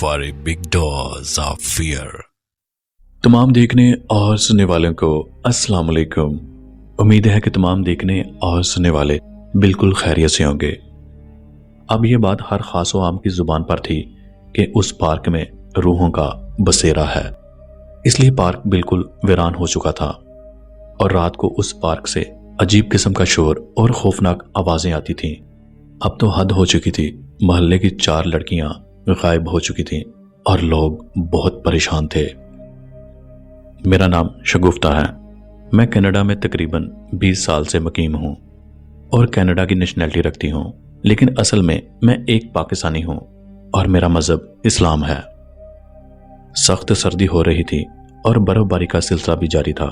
for a big dose of fear. तमाम देखने और सुनने वालों को अस्सलाम वालेकुम। उम्मीद है कि तमाम देखने और सुनने वाले बिल्कुल खैरियत से होंगे। अब ये बात हर खास व आम की जुबान पर थी कि उस पार्क में रूहों का बसेरा है, इसलिए पार्क बिल्कुल वीरान हो चुका था और रात को उस पार्क से अजीब किस्म का शोर और खौफनाक आवाजें आती थीं। अब तो हद हो चुकी थी। मोहल्ले की 4 लड़कियां गायब हो चुकी थीं और लोग बहुत परेशान थे। मेरा नाम शगुफ्ता है। मैं कनाडा में तकरीबन 20 साल से मुकीम हूँ और कनाडा की नेशनैलिटी रखती हूँ, लेकिन असल में मैं एक पाकिस्तानी हूँ और मेरा मजहब इस्लाम है। सख्त सर्दी हो रही थी और बर्फबारी का सिलसिला भी जारी था।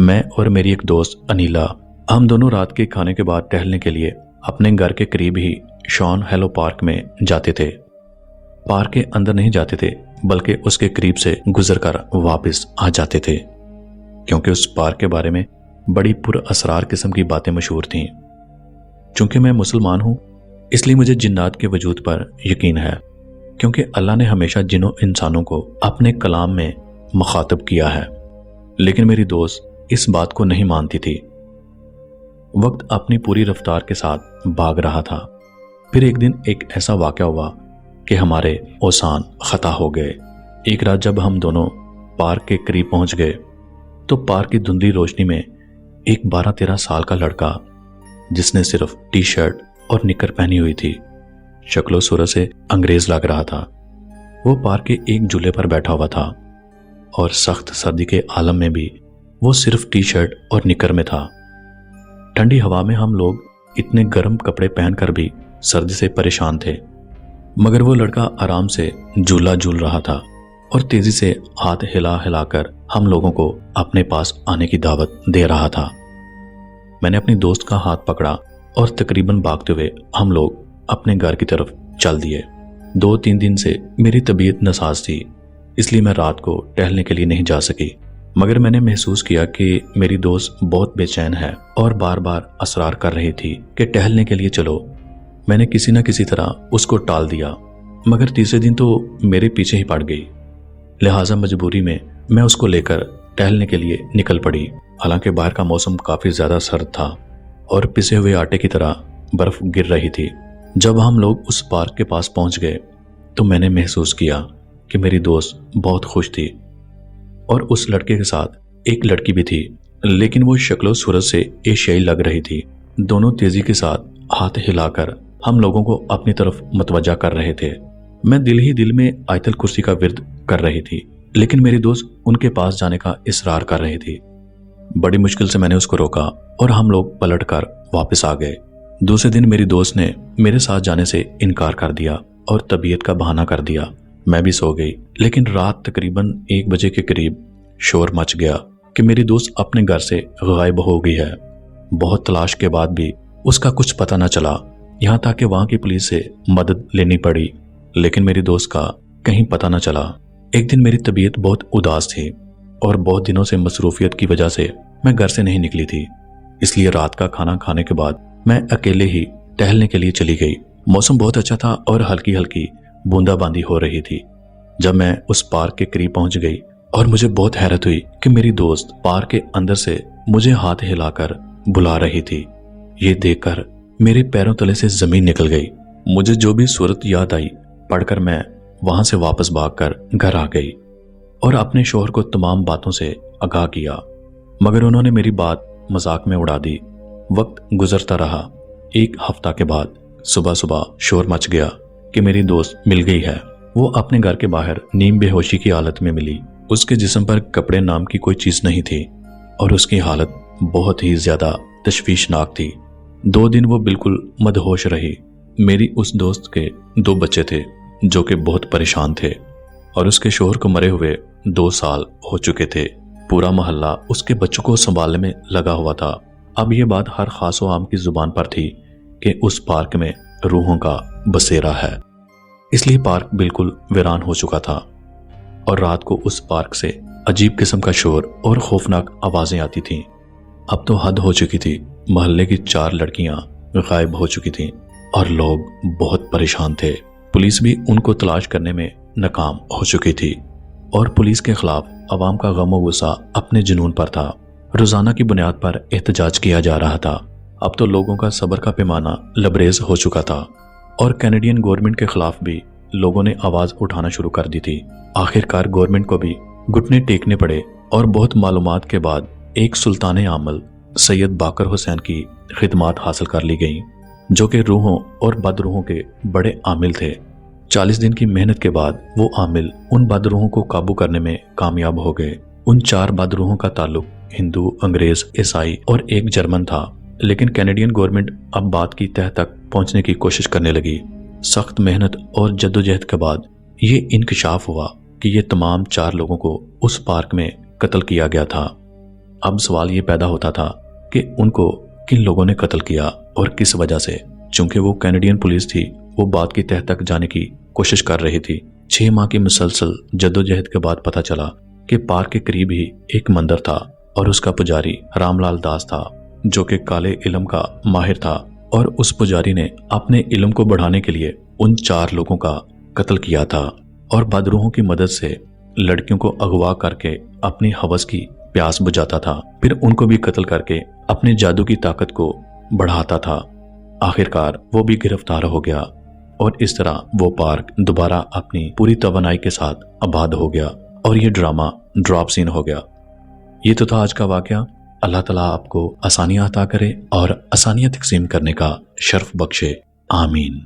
मैं और मेरी एक दोस्त अनीला, हम दोनों रात के खाने के बाद टहलने के लिए अपने घर के करीब ही शॉन हेलो पार्क में जाते थे। पार्क के अंदर नहीं जाते थे, बल्कि उसके करीब से गुजरकर वापस आ जाते थे, क्योंकि उस पार्क के बारे में बड़ी पुरअसरार किस्म की बातें मशहूर थीं। चूंकि मैं मुसलमान हूं, इसलिए मुझे जिन्नात के वजूद पर यकीन है, क्योंकि अल्लाह ने हमेशा जिन्हों इंसानों को अपने कलाम में मुखातब किया है। लेकिन मेरी दोस्त इस बात को नहीं मानती थी। वक्त अपनी पूरी रफ्तार के साथ भाग रहा था। फिर एक दिन एक ऐसा वाक़या हुआ कि हमारे औसान खता हो गए। एक रात जब हम दोनों पार्क के करीब पहुंच गए तो पार्क की धुंधली रोशनी में एक 12-13 साल का लड़का, जिसने सिर्फ टी शर्ट और निकर पहनी हुई थी, शक्लो सूरत से अंग्रेज लग रहा था। वो पार्क के एक झूले पर बैठा हुआ था और सख्त सर्दी के आलम में भी वो सिर्फ टी शर्ट और निकर में था। ठंडी हवा में हम लोग इतने गर्म कपड़े पहनकर भी सर्दी से परेशान थे, मगर वो लड़का आराम से झूला झूल रहा था और तेजी से हाथ हिला हिलाकर हम लोगों को अपने पास आने की दावत दे रहा था। मैंने अपनी दोस्त का हाथ पकड़ा और तकरीबन भागते हुए हम लोग अपने घर की तरफ चल दिए। 2-3 दिन से मेरी तबीयत नासाज थी, इसलिए मैं रात को टहलने के लिए नहीं जा सकी, मगर मैंने महसूस किया कि मेरी दोस्त बहुत बेचैन है और बार बार असरार कर रही थी कि टहलने के लिए चलो। मैंने किसी न किसी तरह उसको टाल दिया, मगर तीसरे दिन तो मेरे पीछे ही पड़ गई। लिहाजा मजबूरी में मैं उसको लेकर टहलने के लिए निकल पड़ी। हालांकि बाहर का मौसम काफी ज्यादा सर्द था और पिसे हुए आटे की तरह बर्फ गिर रही थी। जब हम लोग उस पार्क के पास पहुंच गए तो मैंने महसूस किया कि मेरी दोस्त बहुत खुश थी और उस लड़के के साथ एक लड़की भी थी, लेकिन वो शक्लो सूरत से एशियाई लग रही थी। दोनों तेजी के साथ हाथ हिलाकर हम लोगों को अपनी तरफ मतवजा कर रहे थे। मैं दिल ही दिल में आयतल कुर्सी का विर्द कर रही थी, लेकिन मेरी दोस्त उनके पास जाने का इसरार कर रही थी। बड़ी मुश्किल से मैंने उसको रोका और हम लोग पलटकर वापस आ गए। दूसरे दिन मेरी दोस्त ने मेरे साथ जाने से इनकार कर दिया और तबीयत का बहाना कर दिया। मैं भी सो गई, लेकिन रात तकरीबन 1 बजे के करीब शोर मच गया कि मेरी दोस्त अपने घर से गायब हो गई है। बहुत तलाश के बाद भी उसका कुछ पता न चला, यहाँ तक कि वहां की पुलिस से मदद लेनी पड़ी, लेकिन मेरी दोस्त का कहीं पता न चला। एक दिन मेरी तबीयत बहुत उदास थी और बहुत दिनों से मसरूफियत की वजह से मैं घर से नहीं निकली थी, इसलिए रात का खाना खाने के बाद मैं अकेले ही टहलने के लिए चली गई। मौसम बहुत अच्छा था और हल्की हल्की बूंदाबांदी हो रही थी। जब मैं उस पार्क के करीब पहुंच गई और मुझे बहुत हैरत हुई कि मेरी दोस्त पार्क के अंदर से मुझे हाथ हिलाकर बुला रही थी। ये देखकर मेरे पैरों तले से जमीन निकल गई। मुझे जो भी सूरत याद आई पढ़कर मैं वहां से वापस भागकर घर आ गई और अपने शोहर को तमाम बातों से आगाह किया, मगर उन्होंने मेरी बात मजाक में उड़ा दी। वक्त गुजरता रहा। 1 हफ्ता के बाद सुबह सुबह शोर मच गया कि मेरी दोस्त मिल गई है। वो अपने घर के बाहर नीम बेहोशी की हालत में मिली। उसके जिस्म पर कपड़े नाम की कोई चीज नहीं थी और उसकी हालत बहुत ही ज्यादा तशवीशनाक थी। 2 दिन वो बिल्कुल मदहोश रही। मेरी उस दोस्त के 2 बच्चे थे जो कि बहुत परेशान थे और उसके शोहर को मरे हुए 2 साल हो चुके थे। पूरा मोहल्ला उसके बच्चों को संभालने में लगा हुआ था। अब ये बात हर खास व आम की जुबान पर थी कि उस पार्क में रूहों का बसेरा है, इसलिए पार्क बिल्कुल वीरान हो चुका था और रात को उस पार्क से अजीब किस्म का शोर और खौफनाक आवाजें आती थीं। अब तो हद हो चुकी थी। मोहल्ले की 4 लड़कियां गायब हो चुकी थीं और लोग बहुत परेशान थे। पुलिस भी उनको तलाश करने में ناکام ہو چکی تھی اور پولیس کے خلاف عوام کا غم و غصہ اپنے جنون پر تھا۔ روزانہ کی بنیاد پر احتجاج کیا جا رہا تھا۔ اب تو لوگوں کا صبر کا پیمانہ لبریز ہو چکا تھا اور کینیڈین گورنمنٹ کے خلاف بھی لوگوں نے آواز اٹھانا شروع کر دی تھی۔ آخر کار گورنمنٹ کو بھی گھٹنے ٹیکنے پڑے اور بہت معلومات کے بعد ایک سلطان عامل سید باقر حسین کی خدمات حاصل کر لی گئیں، جو کہ روحوں اور بد روحوں کے بڑے عامل تھے۔ 40 دن کی محنت کے بعد وہ عامل ان بد روحوں کو قابو کرنے میں کامیاب ہو گئے۔ ان 4 بد روحوں کا تعلق ہندو، انگریز، عیسائی اور ایک جرمن تھا، لیکن کینیڈین گورنمنٹ اب بات کی تہہ تک پہنچنے کی کوشش کرنے لگی۔ سخت محنت اور جدوجہد کے بعد یہ انکشاف ہوا کہ یہ تمام 4 لوگوں کو اس پارک میں قتل کیا گیا تھا۔ اب سوال یہ پیدا ہوتا تھا کہ ان کو کن لوگوں نے قتل کیا اور کس وجہ سے۔ چونکہ وہ کینیڈین پولیس تھی، وہ بات کی تہہ تک جانے کی کوشش کر رہی تھی۔ 6 ماہ کی مسلسل جدوجہد کے بعد پتہ چلا کہ پارک کے قریب ہی ایک مندر تھا اور اس کا پجاری رام لال داس تھا، جو کہ کالے علم کا ماہر تھا، اور اس پجاری نے اپنے علم کو بڑھانے کے لیے ان 4 لوگوں کا قتل کیا تھا اور بدروحوں کی مدد سے لڑکیوں کو اغوا کر کے اپنی ہوس کی پیاس بجھاتا تھا، پھر ان کو بھی قتل کر کے اپنے جادو کی طاقت کو بڑھاتا تھا۔ آخر کار وہ بھی گرفتار ہو گیا اور اس طرح وہ پارک دوبارہ اپنی پوری توانائی کے ساتھ آباد ہو گیا اور یہ ڈرامہ ڈراپ سین ہو گیا۔ یہ تو تھا آج کا واقعہ۔ اللہ تعالیٰ آپ کو آسانیاں عطا کرے اور آسانیاں تقسیم کرنے کا شرف بخشے، آمین۔